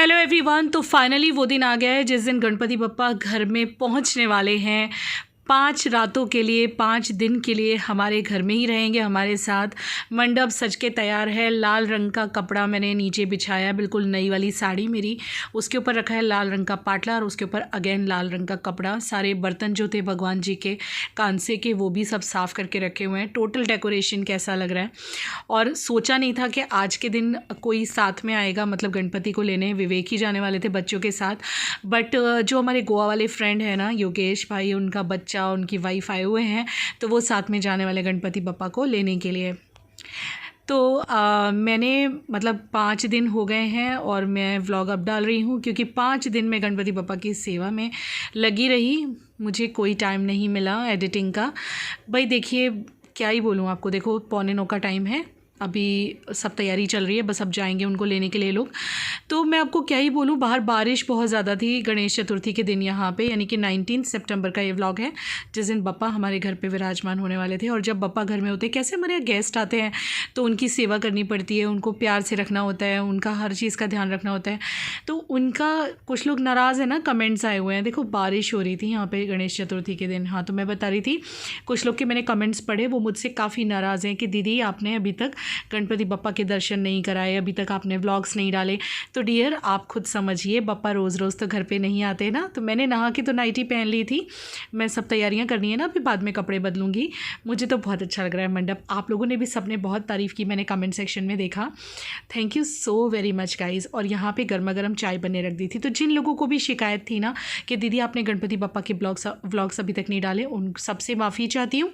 Hello everyone. तो finally वो दिन आ गया है जिस दिन गणपति बप्पा घर में पहुंचने वाले हैं। 5 रातों के लिए, 5 दिन के लिए हमारे घर में ही रहेंगे हमारे साथ। मंडप सज के तैयार है। लाल रंग का कपड़ा मैंने नीचे बिछाया है, बिल्कुल नई वाली साड़ी मेरी, उसके ऊपर रखा है लाल रंग का पाटला और उसके ऊपर अगेन लाल रंग का कपड़ा। सारे बर्तन जो थे भगवान जी के कांसे के वो भी सब साफ़ करके रखे हुए हैं। टोटल डेकोरेशन कैसा लग रहा है। और सोचा नहीं था कि आज के दिन कोई साथ में आएगा, मतलब गणपति को लेने विवेक ही जाने वाले थे बच्चों के साथ, बट जो हमारे गोवा वाले फ्रेंड हैं ना योगेश भाई, उनका बच्चा, उनकी वाइफ आए हुए हैं, तो वो साथ में जाने वाले गणपति बप्पा को लेने के लिए। तो मैंने मतलब 5 दिन हो गए हैं और मैं व्लॉग अब डाल रही हूँ क्योंकि 5 दिन में गणपति बप्पा की सेवा में लगी रही। मुझे कोई टाइम नहीं मिला एडिटिंग का। भाई देखिए क्या ही बोलूँ आपको। देखो 8:45 का टाइम है, अभी सब तैयारी चल रही है, बस अब जाएंगे उनको लेने के लिए लोग। तो मैं आपको क्या ही बोलूँ, बाहर बारिश बहुत ज़्यादा थी गणेश चतुर्थी के दिन यहाँ पे, यानी कि 19 सितंबर का ये व्लॉग है जिस दिन बप्पा हमारे घर पे विराजमान होने वाले थे। और जब बप्पा घर में होते हैं, कैसे हमारे यहाँ गेस्ट आते हैं तो उनकी सेवा करनी पड़ती है, उनको प्यार से रखना होता है, उनका हर चीज़ का ध्यान रखना होता है। तो उनका कुछ लोग नाराज़ है ना, कमेंट्स आए हुए हैं। देखो बारिश हो रही थी यहाँ पर गणेश चतुर्थी के दिन। हाँ, तो मैं बता रही थी कुछ लोग के मैंने कमेंट्स पढ़े, वो मुझसे काफ़ी नाराज़ हैं कि दीदी आपने अभी तक गणपति बप्पा के दर्शन नहीं कराए, अभी तक आपने व्लॉग्स नहीं डाले। तो डियर आप खुद समझिए, बप्पा रोज़ रोज़ तो घर पे नहीं आते ना। तो मैंने नहा के तो नाइटी पहन ली थी, मैं सब तैयारियां करनी है ना, अभी बाद में कपड़े बदलूंगी। मुझे तो बहुत अच्छा लग रहा है मंडप। आप लोगों ने भी सबने बहुत तारीफ़ की, मैंने कमेंट सेक्शन में देखा। Thank you so very much guys. और यहाँ पर गर्मा गर्म चाय बनने रख दी थी। तो जिन लोगों को भी शिकायत थी ना कि दीदी आपने गणपति बप्पा के व्लॉग्स अभी तक नहीं डाले, उन सबसे माफ़ी चाहती हूँ।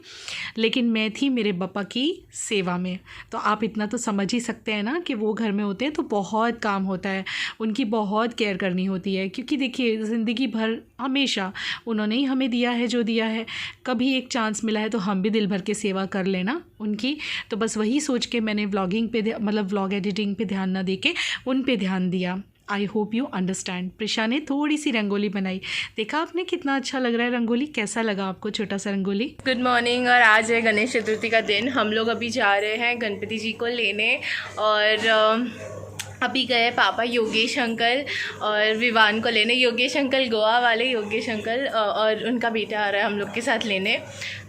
लेकिन मैं थी मेरे बप्पा की सेवा में, तो आप इतना तो समझ ही सकते हैं ना कि वो घर में होते हैं तो बहुत काम होता है, उनकी बहुत केयर करनी होती है। क्योंकि देखिए ज़िंदगी भर हमेशा उन्होंने ही हमें दिया है जो दिया है। कभी एक चांस मिला है तो हम भी दिल भर के सेवा कर लेना उनकी। तो बस वही सोच के मैंने व्लॉगिंग पे मतलब व्लॉग एडिटिंग पे ध्यान ना दे के उन पे ध्यान दिया। I hope you understand. Prisha ने थोड़ी सी रंगोली बनाई, देखा आपने कितना अच्छा लग रहा है रंगोली। कैसा लगा आपको छोटा सा रंगोली? Good morning. और आज है गणेश चतुर्थी का दिन। हम लोग अभी जा रहे हैं गणपति जी को लेने। और अभी गए पापा योगेश अंकल और विवान को लेने। योगेश अंकल गोवा वाले योगेश अंकल और उनका बेटा आ रहा है हम लोग के साथ लेने।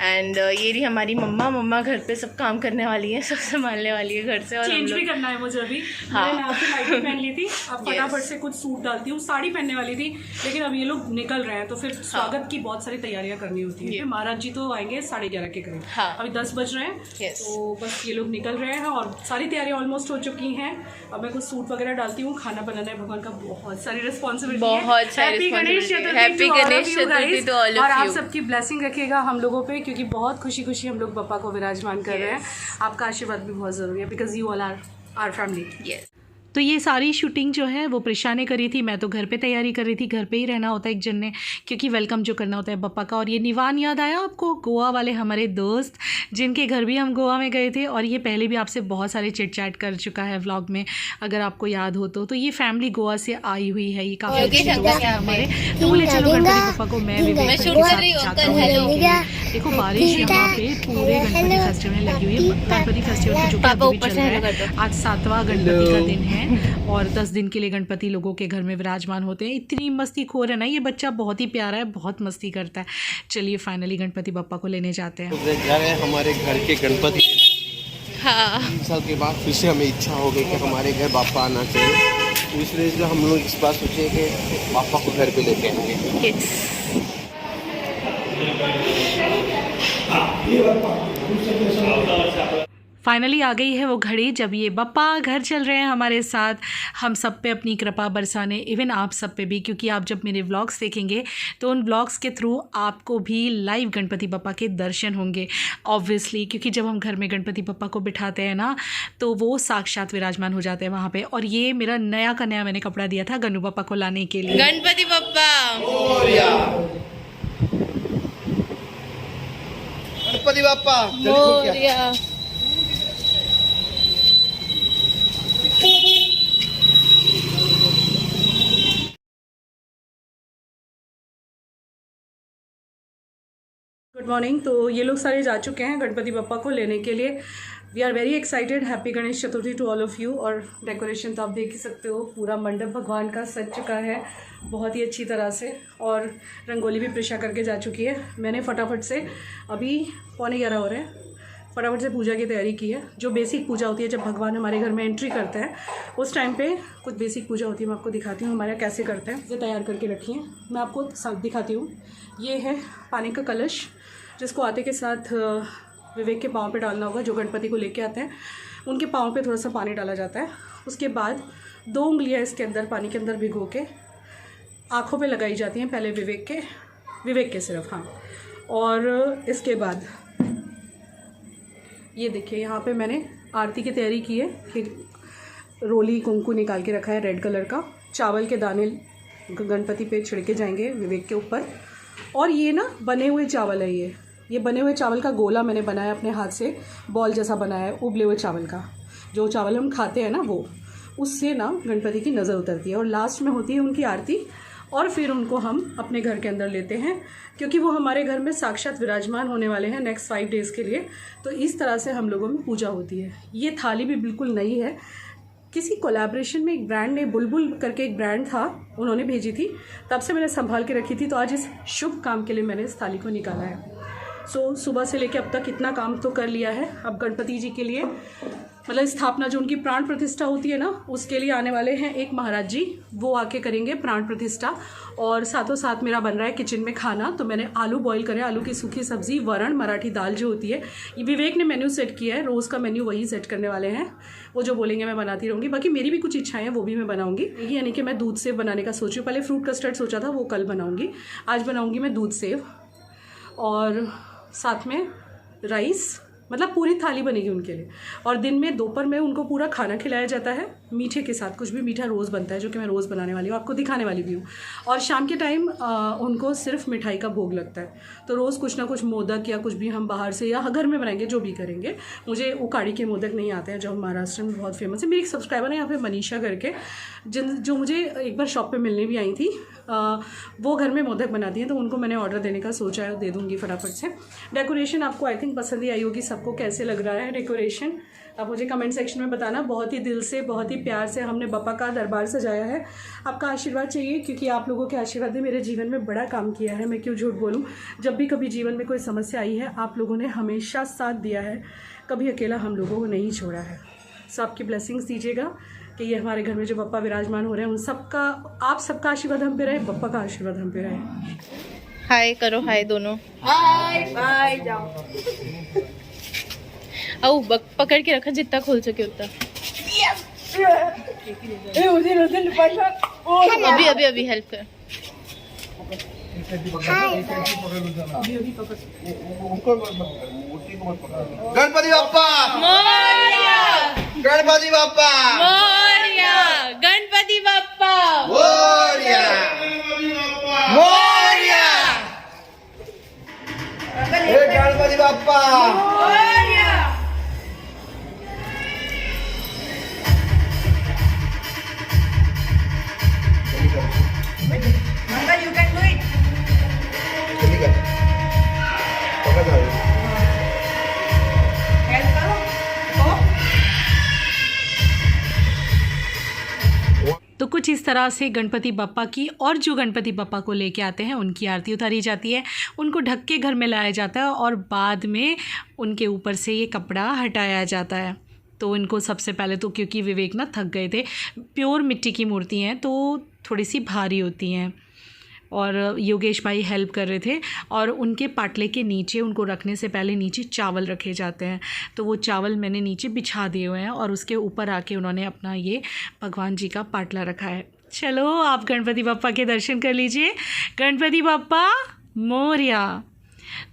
एंड ये रही हमारी मम्मा घर पे सब काम करने वाली है, सब संभालने वाली है घर से। और चेंज भी करना है मुझे अभी। हाँ, मैंने आपकी नाइटी पहन ली थी, अब फटाफट से कुछ सूट डालती हूँ। साड़ी पहनने वाली थी लेकिन अब ये लोग निकल रहे हैं तो फिर स्वागत की बहुत सारी तैयारियां करनी होती है। महाराज जी तो आएंगे 11:30 के करीब। हाँ, अभी 10 बज रहे हैं। तो बस ये लोग निकल रहे हैं और सारी तैयारियां ऑलमोस्ट हो चुकी हैं। अब मैं कुछ सूट वगैरह डालती हूँ। खाना बनाना है, भगवान का बहुत सारी रिस्पॉन्सिबिलिटी है। बहुत सारी responsibility. Happy Ganesh Chaturthi to all of you. और आप सबकी ब्लेसिंग रखिएगा हम लोगों पे, क्योंकि बहुत खुशी खुशी हम लोग बप्पा को विराजमान कर रहे हैं। आपका आशीर्वाद भी बहुत ज़रूरी है, because you all are family. तो ये सारी शूटिंग जो है वो प्रिशा ने करी थी। मैं तो घर पे तैयारी कर रही थी, घर पे ही रहना होता है एक जन ने, क्योंकि वेलकम जो करना होता है बप्पा का। और ये निवान याद आया आपको, गोवा वाले हमारे दोस्त जिनके घर भी हम गोवा में गए थे। और ये पहले भी आपसे बहुत सारे चिट चैट कर चुका है व्लॉग में, अगर आपको याद हो तो ये फैमिली गोवा से आई हुई है। ये काफ़ी हमारे, तो बोले चलो गणपति बप्पा को मैं भी देखो बारिश यहाँ पे पूरे गणपति फेस्टिवल में लगी हुई है। गणपति फेस्टिवल जो कि अभी चल रहा है, आज 7वां गणपति का दिन है और 10 दिन के लिए गणपति लोगों के घर में विराजमान होते हैं। इतनी मस्ती खोर है ना ये बच्चा, बहुत ही प्यारा है, बहुत मस्ती करता है। चलिए फाइनली गणपति बप्पा को लेने जाते हैं। जा रहे हैं हमारे घर के गणपति। हाँ, 3 साल के बाद फिर से हमें इच्छा हो गई कि हमारे घर बापा आना चाहिए। तो इस वजह से हम लोग इस बात सोचे कि पापा को घर पे लेके आएंगे। फाइनली आ गई है वो घड़ी जब ये बप्पा घर चल रहे हैं हमारे साथ, हम सब पे अपनी कृपा बरसाने, इवन आप सब पे भी। क्योंकि आप जब मेरे व्लॉग्स देखेंगे तो उन व्लॉग्स के थ्रू आपको भी लाइव गणपति बप्पा के दर्शन होंगे ऑब्वियसली। क्योंकि जब हम घर में गणपति बप्पा को बिठाते हैं ना तो वो साक्षात विराजमान हो जाते हैं वहाँ पे। और ये मेरा नया का नया मैंने कपड़ा दिया था गन्नू बप्पा को लाने के लिए। गणपति बप्पा गणपति बापा मोरया। Good morning. तो ये लोग सारे जा चुके हैं गणपति बप्पा को लेने के लिए। We are very excited. Happy Ganesh Chaturthi to all of you. और डेकोरेशन तो आप देख ही सकते हो, पूरा मंडप भगवान का सज चुका है बहुत ही अच्छी तरह से, और रंगोली भी प्रिशा करके जा चुकी है। मैंने फटाफट से, अभी 11:15 हो रहे हैं, फटाफट से पूजा की तैयारी की है। जो बेसिक पूजा होती है जब भगवान हमारे घर में एंट्री करते हैं, उस टाइम पे कुछ बेसिक पूजा होती है। मैं आपको दिखाती हूँ हमारे यहाँ कैसे करते हैं। इसे तैयार करके रखी है, मैं आपको दिखाती हूँ। ये है पानी का कलश, जिसको आते के साथ विवेक के पाँव पे डालना होगा। जो गणपति को लेके आते हैं उनके पाँव पे थोड़ा सा पानी डाला जाता है। उसके बाद 2 उंगलियाँ इसके अंदर पानी के अंदर भिगो के आँखों पे लगाई जाती हैं, पहले विवेक के सिर्फ, हाँ। और इसके बाद ये देखिए, यहाँ पे मैंने आरती की तैयारी की है कि रोली कुंकू निकाल के रखा है रेड कलर का। चावल के दाने गणपति पे छिड़के जाएंगे विवेक के ऊपर। और ये ना बने हुए चावल है, ये बने हुए चावल का गोला मैंने बनाया अपने हाथ से, बॉल जैसा बनाया है उबले हुए चावल का। जो चावल हम खाते हैं ना, वो उससे ना गणपति की नज़र उतरती है। और लास्ट में होती है उनकी आरती, और फिर उनको हम अपने घर के अंदर लेते हैं, क्योंकि वो हमारे घर में साक्षात विराजमान होने वाले हैं नेक्स्ट 5 डेज़ के लिए। तो इस तरह से हम लोगों में पूजा होती है। ये थाली भी बिल्कुल नई है, किसी कोलैबोरेशन में एक ब्रांड ने, बुलबुल करके एक ब्रांड था, उन्होंने भेजी थी, तब से मैंने संभाल के रखी थी। तो आज इस शुभ काम के लिए मैंने इस थाली को निकाला है। सुबह से लेके अब तक इतना काम तो कर लिया है। अब गणपति जी के लिए, मतलब स्थापना, जो उनकी प्राण प्रतिष्ठा होती है ना, उसके लिए आने वाले हैं एक महाराज जी, वो आके करेंगे प्राण प्रतिष्ठा। और साथों साथ मेरा बन रहा है किचन में खाना। तो मैंने आलू बॉईल करे, आलू की सूखी सब्जी, वरण, मराठी दाल जो होती है। ये विवेक ने मेन्यू सेट किया है, रोज़ का मेन्यू वही सेट करने वाले हैं। वो जो बोलेंगे मैं बनाती रहूँगी। बाकी मेरी भी कुछ इच्छाएं हैं, वो भी मैं बनाऊँगी। यानी कि मैं दूध सेव बनाने का सोच रही हूँ। पहले फ्रूट कस्टर्ड सोचा था, वो कल बनाऊँगी। आज बनाऊँगी मैं दूध सेव, और साथ में राइस, मतलब पूरी थाली बनेगी उनके लिए। और दिन में, दोपहर में उनको पूरा खाना खिलाया जाता है मीठे के साथ। कुछ भी मीठा रोज़ बनता है, जो कि मैं रोज़ बनाने वाली हूँ, आपको दिखाने वाली भी हूँ। और शाम के टाइम उनको सिर्फ मिठाई का भोग लगता है। तो रोज़ कुछ ना कुछ मोदक या कुछ भी हम बाहर से या घर में बनाएंगे, जो भी करेंगे। मुझे उकाड़ी के मोदक नहीं आते हैं, जो महाराष्ट्र में बहुत फेमस है। मेरी एक सब्सक्राइबर है यहाँ पे मनीषा करके, जो मुझे एक बार शॉप पे मिलने भी आई थी। वो घर में मोदक बनाती हैं, तो उनको मैंने ऑर्डर देने का सोचा है, दे दूँगी फटाफट से। डेकोरेशन आपको आई थिंक पसंद ही आई होगी सबको। कैसे लग रहा है डेकोरेशन, आप मुझे कमेंट सेक्शन में बताना। बहुत ही दिल से, बहुत ही प्यार से हमने बप्पा का दरबार सजाया है। आपका आशीर्वाद चाहिए, क्योंकि आप लोगों के आशीर्वाद ने मेरे जीवन में बड़ा काम किया है। मैं क्यों झूठ बोलूं। जब भी कभी जीवन में कोई समस्या आई है, आप लोगों ने हमेशा साथ दिया है, कभी अकेला हम लोगों को नहीं छोड़ा है। सो आपकी ब्लेसिंग्स दीजिएगा कि ये हमारे घर में जो बप्पा विराजमान हो रहे हैं, उन सबका, आप सबका आशीर्वाद हम पे रहे, बप्पा का आशीर्वाद हम पे रहे। हाय करो, हाय दोनों। हाय बाय, जाओ। आओ, पकड़ के रखा, जितना खोल सके उतना। अभी हेल्प कर। गणपति बाप्पा मोरया, गणपति बाप्पा मोरया, गणपति बाप्पा मोरया, मोरया, हे Ganpati Bappa Morya. Uncle, you can do it. ठीक है, पकड़ जाओ। Help करो। तो कुछ इस तरह से गणपति बप्पा की, और जो गणपति बप्पा को लेके आते हैं उनकी आरती उतारी जाती है। उनको ढक के घर में लाया जाता है, और बाद में उनके ऊपर से ये कपड़ा हटाया जाता है। तो इनको सबसे पहले तो, क्योंकि विवेक ना थक गए थे, प्योर मिट्टी की मूर्ति हैं तो थोड़ी सी भारी होती हैं, और योगेश भाई हेल्प कर रहे थे। और उनके पाटले के नीचे, उनको रखने से पहले नीचे चावल रखे जाते हैं। तो वो चावल मैंने नीचे बिछा दिए हुए हैं, और उसके ऊपर आके उन्होंने अपना ये भगवान जी का पाटला रखा है। चलो आप गणपति बप्पा के दर्शन कर लीजिए। गणपति बप्पा मोरया।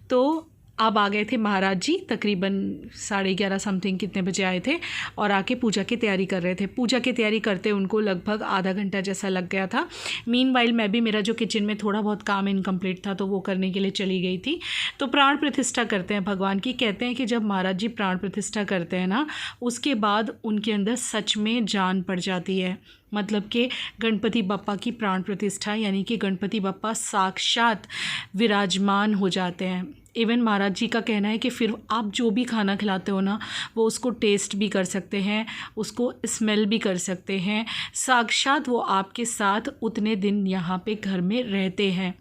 तो अब आ गए थे महाराज जी, तकरीबन 11:30 समथिंग कितने बजे आए थे, और आके पूजा की तैयारी कर रहे थे। पूजा की तैयारी करते उनको लगभग आधा घंटा जैसा लग गया था। मीनवाइल मैं भी, मेरा जो किचन में थोड़ा बहुत काम इनकम्प्लीट था, तो वो करने के लिए चली गई थी। तो प्राण प्रतिष्ठा करते हैं भगवान की। कहते हैं कि जब महाराज जी प्राण प्रतिष्ठा करते हैं ना, उसके बाद उनके अंदर सच में जान पड़ जाती है। मतलब कि गणपति बप्पा की प्राण प्रतिष्ठा, यानी कि गणपति बप्पा साक्षात विराजमान हो जाते हैं। इवन महाराज जी का कहना है कि फिर आप जो भी खाना खिलाते हो ना, वो उसको टेस्ट भी कर सकते हैं, उसको स्मेल भी कर सकते हैं। साक्षात वो आपके साथ उतने दिन यहाँ पे घर में रहते हैं।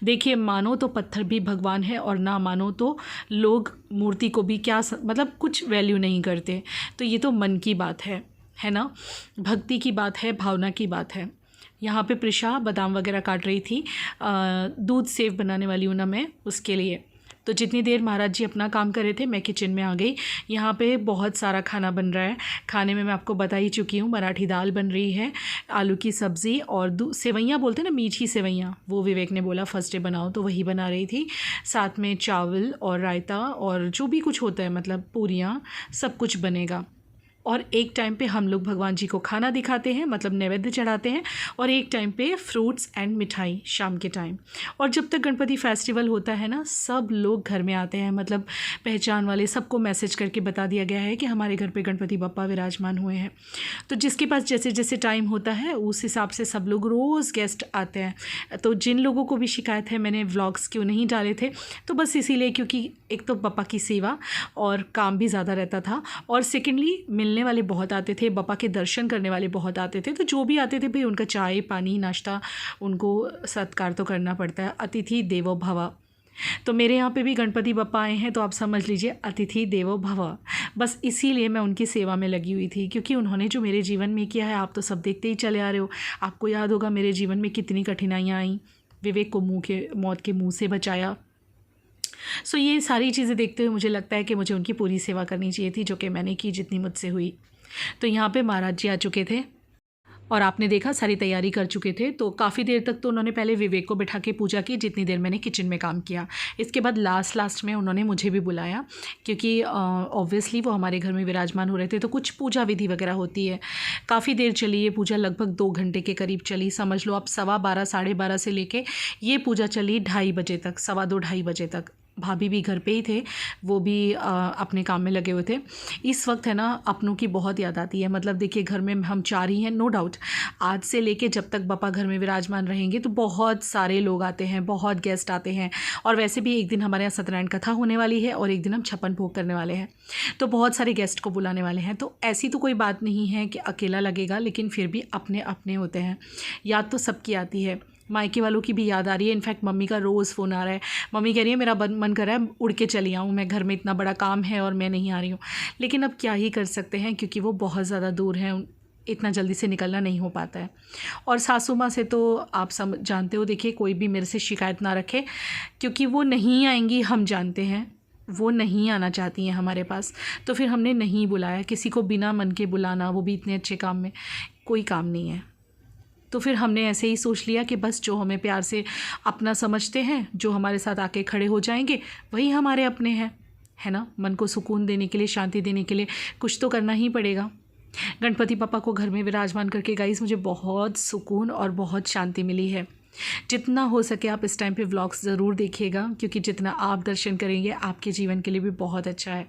देखिए, मानो तो पत्थर भी भगवान है और ना मानो तो लोग मूर्ति को भी मतलब कुछ वैल्यू नहीं करते। तो ये तो मन की बात है ना, भक्ति की बात है, भावना की बात है। यहाँ पे प्रिशा बादाम वगैरह काट रही थी, दूध सेव बनाने वाली हूँ ना मैं, उसके लिए। तो जितनी देर महाराज जी अपना काम कर रहे थे, मैं किचन में आ गई। यहाँ पे बहुत सारा खाना बन रहा है। खाने में मैं आपको बता ही चुकी हूँ, मराठी दाल बन रही है, आलू की सब्ज़ी और सेवैयाँ बोलते हैं ना, मीठी सेवैयाँ, वो विवेक ने बोला फर्स्ट डे बनाओ, तो वही बना रही थी। साथ में चावल और रायता और जो भी कुछ होता है, मतलब पूरियाँ, सब कुछ बनेगा। और एक टाइम पे हम लोग भगवान जी को खाना दिखाते हैं, मतलब नैवेद्य चढ़ाते हैं, और एक टाइम पे फ्रूट्स एंड मिठाई शाम के टाइम। और जब तक गणपति फेस्टिवल होता है ना, सब लोग घर में आते हैं, मतलब पहचान वाले सबको मैसेज करके बता दिया गया है कि हमारे घर पे गणपति बप्पा विराजमान हुए हैं। तो जिसके पास जैसे जैसे टाइम होता है उस हिसाब से सब लोग रोज़ गेस्ट आते हैं। तो जिन लोगों को भी शिकायत है मैंने व्लॉग्स क्यों नहीं डाले थे, तो बस इसीलिए क्योंकि एक तो बप्पा की सेवा और काम भी ज़्यादा रहता था, और सेकेंडली मिलने वाले बहुत आते थे, बप्पा के दर्शन करने वाले बहुत आते थे। तो जो भी आते थे भाई, उनका चाय पानी नाश्ता, उनको सत्कार तो करना पड़ता है। अतिथि देवो भव। तो मेरे यहाँ पे भी गणपति बप्पा आए हैं, तो आप समझ लीजिए अतिथि देवो भव। बस इसीलिए मैं उनकी सेवा में लगी हुई थी, क्योंकि उन्होंने जो मेरे जीवन में किया है, आप तो सब देखते ही चले आ रहे हो। आपको याद होगा मेरे जीवन में कितनी कठिनाइयाँ आई, विवेक को मौत के मुँह से बचाया। सो ये सारी चीज़ें देखते हुए मुझे लगता है कि मुझे उनकी पूरी सेवा करनी चाहिए थी, जो कि मैंने की जितनी मुझसे हुई। तो यहाँ पे महाराज जी आ चुके थे और आपने देखा सारी तैयारी कर चुके थे। तो काफ़ी देर तक तो उन्होंने पहले विवेक को बिठा के पूजा की, जितनी देर मैंने किचन में काम किया। इसके बाद लास्ट में उन्होंने मुझे भी बुलाया, क्योंकि ऑब्वियसली वो हमारे घर में विराजमान हो रहे थे, तो कुछ पूजा विधि वगैरह होती है। काफ़ी देर चली ये पूजा, लगभग 2 घंटे के करीब चली। समझ लो आप 12:15 साढ़े 12 से लेके ये पूजा चली 2:30 बजे तक, 2:15 बजे तक। भाभी भी घर पे ही थे, वो भी अपने काम में लगे हुए थे। इस वक्त है ना, अपनों की बहुत याद आती है। मतलब देखिए, घर में हम 4 ही हैं, नो डाउट। आज से लेके जब तक बप्पा घर में विराजमान रहेंगे तो बहुत सारे लोग आते हैं, बहुत गेस्ट आते हैं। और वैसे भी एक दिन हमारे यहाँ सत्यनारायण कथा होने वाली है और एक दिन हम छप्पन भोग करने वाले हैं, तो बहुत सारे गेस्ट को बुलाने वाले हैं। तो ऐसी तो कोई बात नहीं है कि अकेला लगेगा, लेकिन फिर भी अपने अपने होते हैं। याद तो सबकी आती है, मायके वालों की भी याद आ रही है। इनफैक्ट मम्मी का रोज़ फ़ोन आ रहा है, मम्मी कह रही है मेरा मन कर रहा है उड़ के चली आऊँ, मैं घर में इतना बड़ा काम है और मैं नहीं आ रही हूँ। लेकिन अब क्या ही कर सकते हैं, क्योंकि वो बहुत ज़्यादा दूर हैं, इतना जल्दी से निकलना नहीं हो पाता है। और सासू माँ से तो आप जानते हो, देखिए कोई भी मेरे से शिकायत ना रखे, क्योंकि वो नहीं आएंगी, हम जानते हैं वो नहीं आना चाहती हैं हमारे पास। तो फिर हमने नहीं बुलाया किसी को, बिना मन के बुलाना, वो भी इतने अच्छे काम में, कोई काम नहीं है। तो फिर हमने ऐसे ही सोच लिया कि बस जो हमें प्यार से अपना समझते हैं, जो हमारे साथ आके खड़े हो जाएंगे, वही हमारे अपने हैं, है ना। मन को सुकून देने के लिए, शांति देने के लिए कुछ तो करना ही पड़ेगा। गणपति पापा को घर में विराजमान करके गाइस मुझे बहुत सुकून और बहुत शांति मिली है। जितना हो सके आप इस टाइम पे व्लॉग्स ज़रूर देखिएगा, क्योंकि जितना आप दर्शन करेंगे आपके जीवन के लिए भी बहुत अच्छा है।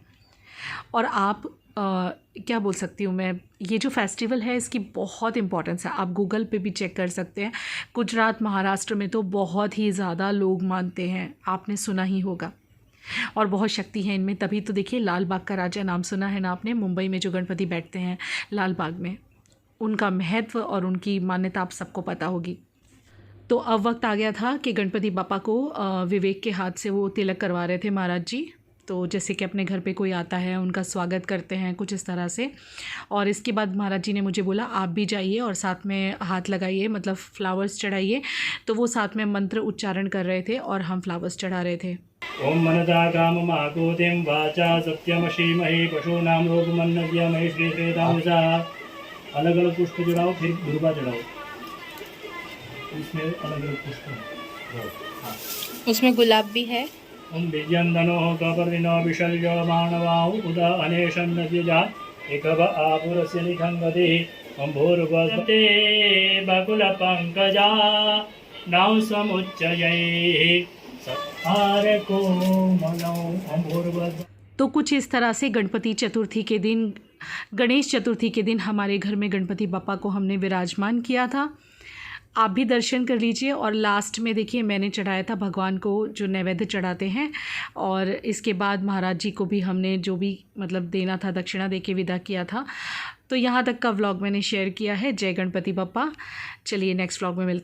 और आप क्या बोल सकती हूँ मैं, ये जो फेस्टिवल है इसकी बहुत इम्पोर्टेंस है। आप गूगल पे भी चेक कर सकते हैं। गुजरात, महाराष्ट्र में तो बहुत ही ज़्यादा लोग मानते हैं, आपने सुना ही होगा, और बहुत शक्ति है इनमें। तभी तो देखिए, लाल बाग का राजा नाम सुना है ना आपने, मुंबई में जो गणपति बैठते हैं लाल बाग में, उनका महत्व और उनकी मान्यता आप सबको पता होगी। तो अब वक्त आ गया था कि गणपति बापा को विवेक के हाथ से वो तिलक करवा रहे थे महाराज जी। तो जैसे कि अपने घर पे कोई आता है उनका स्वागत करते हैं, कुछ इस तरह से। और इसके बाद महाराज जी ने मुझे बोला आप भी जाइए और साथ में हाथ लगाइए, मतलब फ्लावर्स चढ़ाइए। तो वो साथ में मंत्र उच्चारण कर रहे थे और हम फ्लावर्स चढ़ा रहे थे। ओम मनता कामम आकोतिम वाचा सत्यमशीमहि पशूनां रोगमन्नद्यमहि श्री श्रीतामुषा। अलग अलग पुष्प चढ़ाओ, फिर दुर्वा चढ़ाओ, इसमें अलग अलग पुष्प। उसमें गुलाब भी है। ओम विजयंदनो कपर्दिनो विशल्यो मानवाहु उदा अनेशं नद्यजा एकव आपुरस्य निखंगदे ओम भूर्भुवस्ते बकुल पंकजा नाउ समुच्चये सत्तार को मनो ओम भूर्भुव। तो कुछ इस तरह से गणपति चतुर्थी के दिन गणेश चतुर्थी के दिन हमारे घर में गणपति बप्पा को हमने विराजमान किया था। आप भी दर्शन कर लीजिए। और लास्ट में देखिए मैंने चढ़ाया था भगवान को जो नैवेद्य चढ़ाते हैं, और इसके बाद महाराज जी को भी हमने जो भी मतलब देना था दक्षिणा दे के विदा किया था। तो यहाँ तक का व्लॉग मैंने शेयर किया है। जय गणपति बप्पा। चलिए नेक्स्ट व्लॉग में मिलते हैं।